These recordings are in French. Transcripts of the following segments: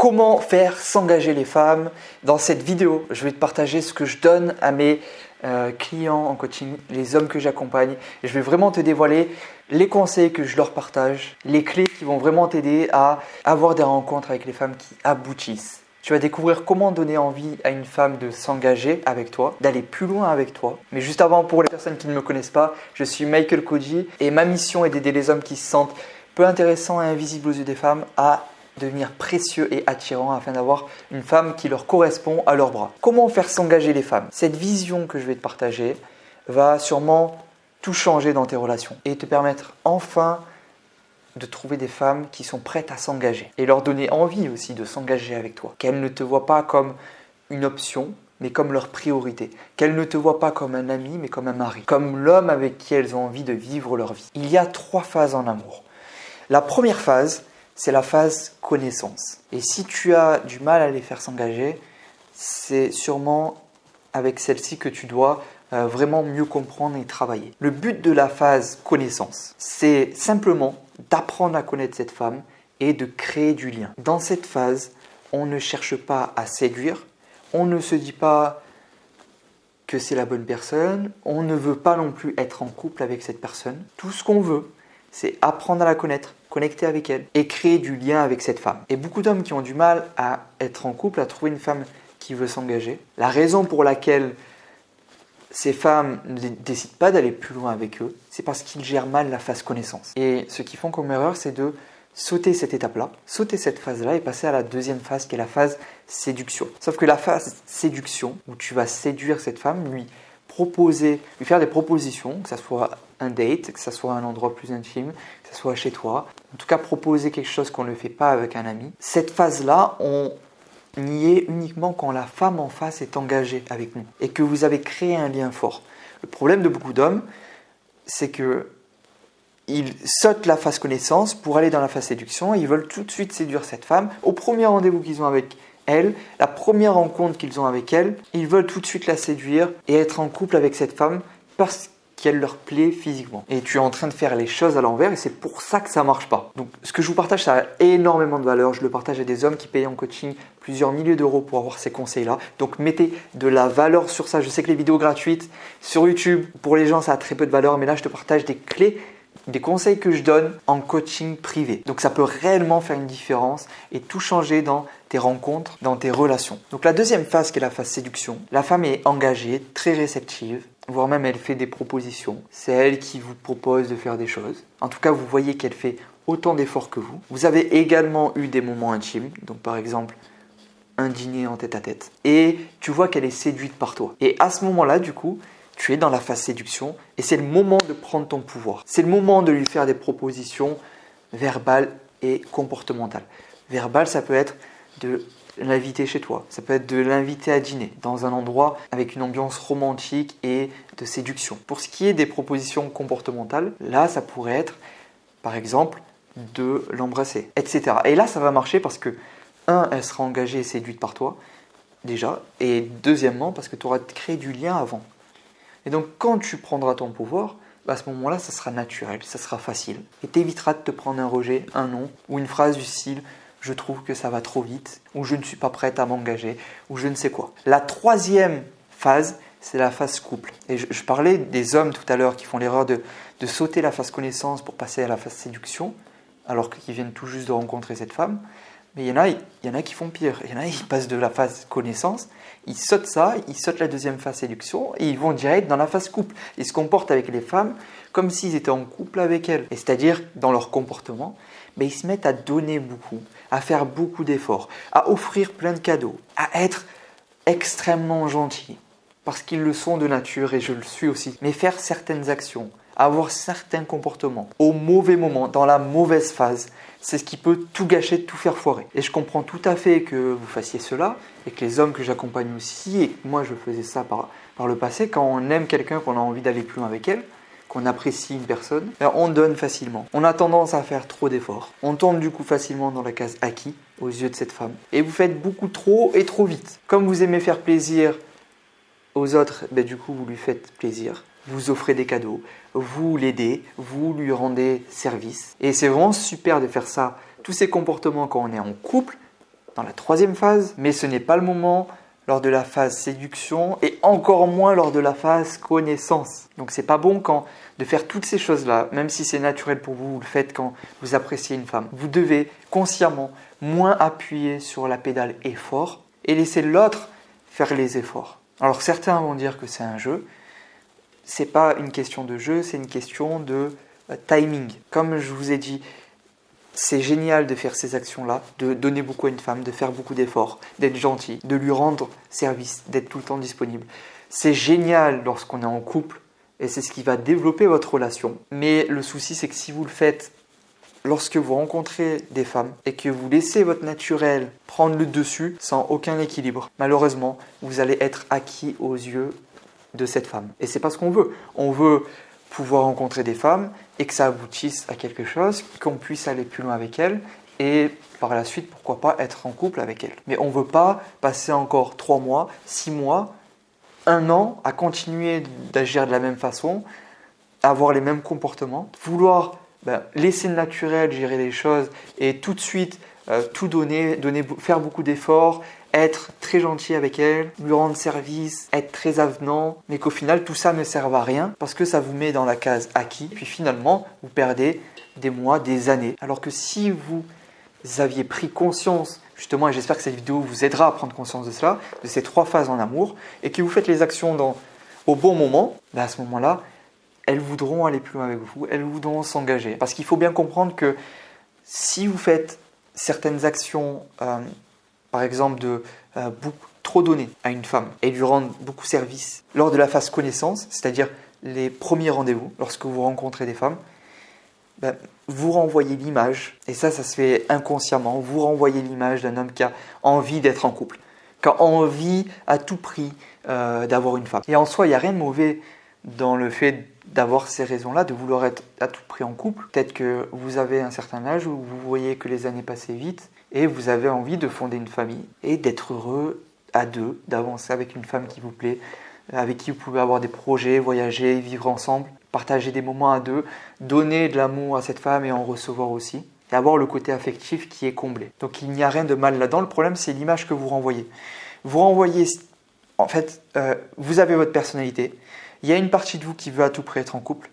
Comment faire s'engager les femmes? Dans cette vidéo, je vais te partager ce que je donne à mes clients en coaching, les hommes que j'accompagne. Je vais vraiment te dévoiler les conseils que je leur partage, les clés qui vont vraiment t'aider à avoir des rencontres avec les femmes qui aboutissent. Tu vas découvrir comment donner envie à une femme de s'engager avec toi, d'aller plus loin avec toi. Mais juste avant, pour les personnes qui ne me connaissent pas, je suis Michael Koji et ma mission est d'aider les hommes qui se sentent peu intéressants et invisibles aux yeux des femmes à devenir précieux et attirants afin d'avoir une femme qui leur correspond à leurs bras. Comment faire s'engager les femmes? Cette vision que je vais te partager va sûrement tout changer dans tes relations et te permettre enfin de trouver des femmes qui sont prêtes à s'engager et leur donner envie aussi de s'engager avec toi. Qu'elles ne te voient pas comme une option, mais comme leur priorité. Qu'elles ne te voient pas comme un ami, mais comme un mari. Comme l'homme avec qui elles ont envie de vivre leur vie. Il y a 3 phases en amour. La première phase, c'est la phase connaissance. Et si tu as du mal à les faire s'engager, c'est sûrement avec celle-ci que tu dois vraiment mieux comprendre et travailler. Le but de la phase connaissance, c'est simplement d'apprendre à connaître cette femme et de créer du lien. Dans cette phase, on ne cherche pas à séduire, on ne se dit pas que c'est la bonne personne, on ne veut pas non plus être en couple avec cette personne. Tout ce qu'on veut, c'est apprendre à la connaître, connecter avec elle et créer du lien avec cette femme. Et beaucoup d'hommes qui ont du mal à être en couple, à trouver une femme qui veut s'engager. La raison pour laquelle ces femmes ne décident pas d'aller plus loin avec eux, c'est parce qu'ils gèrent mal la phase connaissance. Et ce qu'ils font comme erreur, c'est de sauter cette étape-là, sauter cette phase-là et passer à la deuxième phase qui est la phase séduction. Sauf que la phase séduction, où tu vas séduire cette femme, lui faire des propositions, que ce soit un date, que ce soit un endroit plus intime, que ce soit chez toi, en tout cas proposer quelque chose qu'on ne fait pas avec un ami. Cette phase-là, on y est uniquement quand la femme en face est engagée avec nous et que vous avez créé un lien fort. Le problème de beaucoup d'hommes, c'est que ils sautent la phase connaissance pour aller dans la phase séduction et ils veulent tout de suite séduire cette femme. Au premier rendez-vous qu'ils ont avec elle, la première rencontre qu'ils ont avec elle, ils veulent tout de suite la séduire et être en couple avec cette femme parce qu'elle leur plaît physiquement. Et tu es en train de faire les choses à l'envers et c'est pour ça que ça ne marche pas. Donc ce que je vous partage, ça a énormément de valeur. Je le partage à des hommes qui payent en coaching plusieurs milliers d'euros pour avoir ces conseils-là. Donc mettez de la valeur sur ça. Je sais que les vidéos gratuites sur YouTube, pour les gens, ça a très peu de valeur. Mais là, je te partage des clés, des conseils que je donne en coaching privé. Donc ça peut réellement faire une différence et tout changer dans tes rencontres, dans tes relations. Donc la deuxième phase qui est la phase séduction, la femme est engagée, très réceptive, voire même elle fait des propositions. C'est elle qui vous propose de faire des choses. En tout cas, vous voyez qu'elle fait autant d'efforts que vous. Vous avez également eu des moments intimes, donc par exemple un dîner en tête-à-tête. Et tu vois qu'elle est séduite par toi. Et à ce moment-là, du coup, tu es dans la phase séduction et c'est le moment de prendre ton pouvoir. C'est le moment de lui faire des propositions verbales et comportementales. Verbales, ça peut être de l'inviter chez toi, ça peut être de l'inviter à dîner dans un endroit avec une ambiance romantique et de séduction. Pour ce qui est des propositions comportementales, là, ça pourrait être, par exemple, de l'embrasser, etc. Et là, ça va marcher parce que, elle sera engagée et séduite par toi, déjà, et deuxièmement, parce que tu auras créé du lien avant. Et donc, quand tu prendras ton pouvoir, à ce moment-là, ça sera naturel, ça sera facile. Et t'éviteras de te prendre un rejet, un non, ou une phrase du style « je trouve que ça va trop vite » ou « je ne suis pas prête à m'engager » ou je ne sais quoi. La troisième phase, c'est la phase couple. Et je parlais des hommes tout à l'heure qui font l'erreur de sauter la phase connaissance pour passer à la phase séduction, alors qu'ils viennent tout juste de rencontrer cette femme. Mais il y en a qui font pire. Il y en a, ils passent de la phase connaissance, ils sautent ça, ils sautent la deuxième phase séduction et ils vont direct dans la phase couple. Ils se comportent avec les femmes comme s'ils étaient en couple avec elles. Et c'est-à-dire, dans leur comportement, ils se mettent à donner beaucoup, à faire beaucoup d'efforts, à offrir plein de cadeaux, à être extrêmement gentils, parce qu'ils le sont de nature et je le suis aussi. Mais faire certaines actions, avoir certains comportements au mauvais moment, dans la mauvaise phase, c'est ce qui peut tout gâcher, tout faire foirer. Et je comprends tout à fait que vous fassiez cela et que les hommes que j'accompagne aussi, et moi je faisais ça par le passé, quand on aime quelqu'un, qu'on a envie d'aller plus loin avec elle, qu'on apprécie une personne, on donne facilement. On a tendance à faire trop d'efforts. On tombe du coup facilement dans la case acquis aux yeux de cette femme. Et vous faites beaucoup trop et trop vite. Comme vous aimez faire plaisir aux autres, du coup vous lui faites plaisir. Vous offrez des cadeaux, vous l'aidez, vous lui rendez service. Et c'est vraiment super de faire ça. Tous ces comportements quand on est en couple, dans la troisième phase, mais ce n'est pas le moment lors de la phase séduction et encore moins lors de la phase connaissance. Donc c'est pas bon de faire toutes ces choses-là, même si c'est naturel pour vous, vous le faites quand vous appréciez une femme. Vous devez consciemment moins appuyer sur la pédale effort et laisser l'autre faire les efforts. Alors certains vont dire que c'est un jeu. C'est pas une question de jeu, c'est une question de timing. Comme je vous ai dit, c'est génial de faire ces actions-là, de donner beaucoup à une femme, de faire beaucoup d'efforts, d'être gentil, de lui rendre service, d'être tout le temps disponible. C'est génial lorsqu'on est en couple et c'est ce qui va développer votre relation. Mais le souci, c'est que si vous le faites lorsque vous rencontrez des femmes et que vous laissez votre naturel prendre le dessus sans aucun équilibre, malheureusement, vous allez être acquis aux yeux de cette femme. Et c'est pas ce qu'on veut. On veut pouvoir rencontrer des femmes et que ça aboutisse à quelque chose, qu'on puisse aller plus loin avec elles et par la suite, pourquoi pas, être en couple avec elles. Mais on ne veut pas passer encore 3 mois, 6 mois, 1 an à continuer d'agir de la même façon, avoir les mêmes comportements, vouloir laisser le naturel gérer les choses et tout de suite tout donner, faire beaucoup d'efforts, être très gentil avec elle, lui rendre service, être très avenant, mais qu'au final tout ça ne serve à rien parce que ça vous met dans la case acquis, puis finalement vous perdez des mois, des années. Alors que si vous aviez pris conscience, justement, et j'espère que cette vidéo vous aidera à prendre conscience de cela, de ces 3 phases en amour, et que vous faites les actions au bon moment, à ce moment-là, elles voudront aller plus loin avec vous, elles voudront s'engager. Parce qu'il faut bien comprendre que si vous faites certaines actions, par exemple de trop donner à une femme et lui rendre beaucoup service lors de la phase connaissance, c'est-à-dire les premiers rendez-vous, lorsque vous rencontrez des femmes, vous renvoyez l'image, et ça se fait inconsciemment, vous renvoyez l'image d'un homme qui a envie d'être en couple, qui a envie à tout prix d'avoir une femme. Et en soi, il n'y a rien de mauvais dans le fait d'avoir ces raisons-là, de vouloir être à tout prix en couple. Peut-être que vous avez un certain âge où vous voyez que les années passaient vite et vous avez envie de fonder une famille et d'être heureux à deux, d'avancer avec une femme qui vous plaît, avec qui vous pouvez avoir des projets, voyager, vivre ensemble, partager des moments à deux, donner de l'amour à cette femme et en recevoir aussi, et avoir le côté affectif qui est comblé. Donc il n'y a rien de mal là-dedans, le problème c'est l'image que vous renvoyez. Vous renvoyez, en fait, vous avez votre personnalité, il y a une partie de vous qui veut à tout prix être en couple,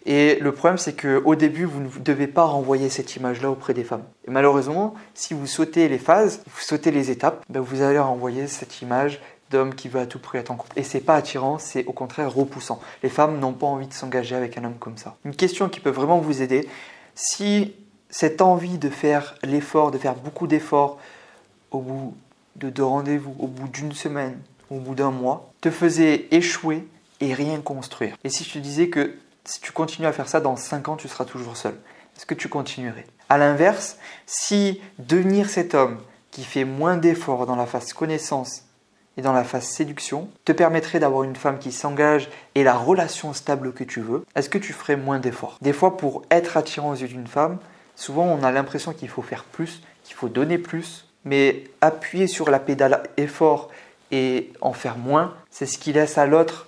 et le problème c'est qu'au début vous ne devez pas renvoyer cette image-là auprès des femmes. Et malheureusement, si vous sautez les phases, vous sautez les étapes, vous allez renvoyer cette image d'homme qui veut à tout prix être en couple. Et c'est pas attirant, c'est au contraire repoussant. Les femmes n'ont pas envie de s'engager avec un homme comme ça. Une question qui peut vraiment vous aider, si cette envie de faire l'effort, de faire beaucoup d'efforts au bout de 2 rendez-vous, au bout d'1 semaine, au bout d'1 mois, te faisait échouer et rien construire. Et si je te disais que si tu continues à faire ça, dans 5 ans, tu seras toujours seul, est-ce que tu continuerais? À l'inverse, si devenir cet homme qui fait moins d'efforts dans la phase connaissance et dans la phase séduction te permettrait d'avoir une femme qui s'engage et la relation stable que tu veux, est-ce que tu ferais moins d'efforts? Des fois, pour être attirant aux yeux d'une femme, souvent on a l'impression qu'il faut faire plus, qu'il faut donner plus, mais appuyer sur la pédale effort et en faire moins, c'est ce qui laisse à l'autre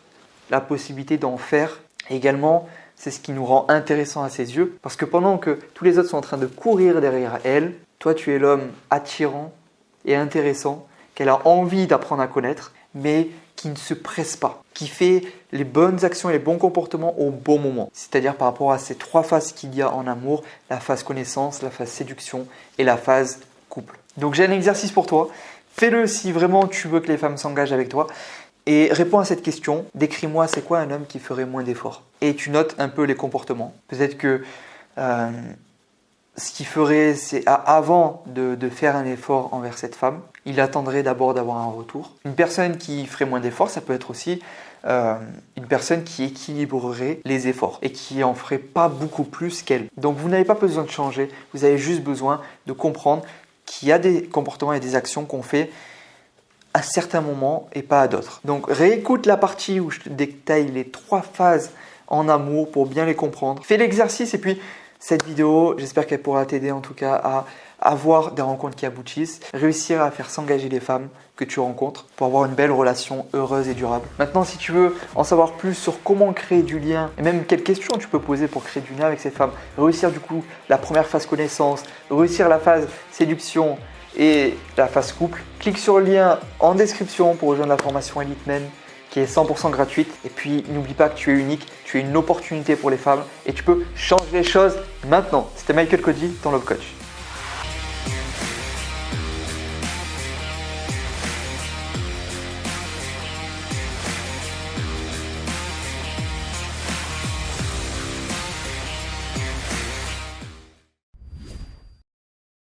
la possibilité d'en faire. Et également, c'est ce qui nous rend intéressant à ses yeux, parce que pendant que tous les autres sont en train de courir derrière elle, toi tu es l'homme attirant et intéressant, qu'elle a envie d'apprendre à connaître, mais qui ne se presse pas, qui fait les bonnes actions et les bons comportements au bon moment. C'est-à-dire par rapport à ces 3 phases qu'il y a en amour, la phase connaissance, la phase séduction et la phase couple. Donc j'ai un exercice pour toi, fais-le si vraiment tu veux que les femmes s'engagent avec toi. Et réponds à cette question, décris-moi c'est quoi un homme qui ferait moins d'efforts. Et tu notes un peu les comportements. Peut-être que ce qu'il ferait, c'est avant de faire un effort envers cette femme, il attendrait d'abord d'avoir un retour. Une personne qui ferait moins d'efforts, ça peut être aussi une personne qui équilibrerait les efforts et qui en ferait pas beaucoup plus qu'elle. Donc vous n'avez pas besoin de changer, vous avez juste besoin de comprendre qu'il y a des comportements et des actions qu'on fait à certains moments et pas à d'autres. Donc réécoute la partie où je te détaille les 3 phases en amour pour bien les comprendre. Fais l'exercice et puis cette vidéo, j'espère qu'elle pourra t'aider en tout cas à avoir des rencontres qui aboutissent, réussir à faire s'engager les femmes que tu rencontres pour avoir une belle relation heureuse et durable. Maintenant, si tu veux en savoir plus sur comment créer du lien et même quelles questions tu peux poser pour créer du lien avec ces femmes, réussir du coup la première phase connaissance, réussir la phase séduction et la phase couple. Clique sur le lien en description pour rejoindre la formation Elite Men qui est 100% gratuite. Et puis n'oublie pas que tu es unique, tu es une opportunité pour les femmes et tu peux changer les choses maintenant. C'était Michael Cody, ton Love Coach.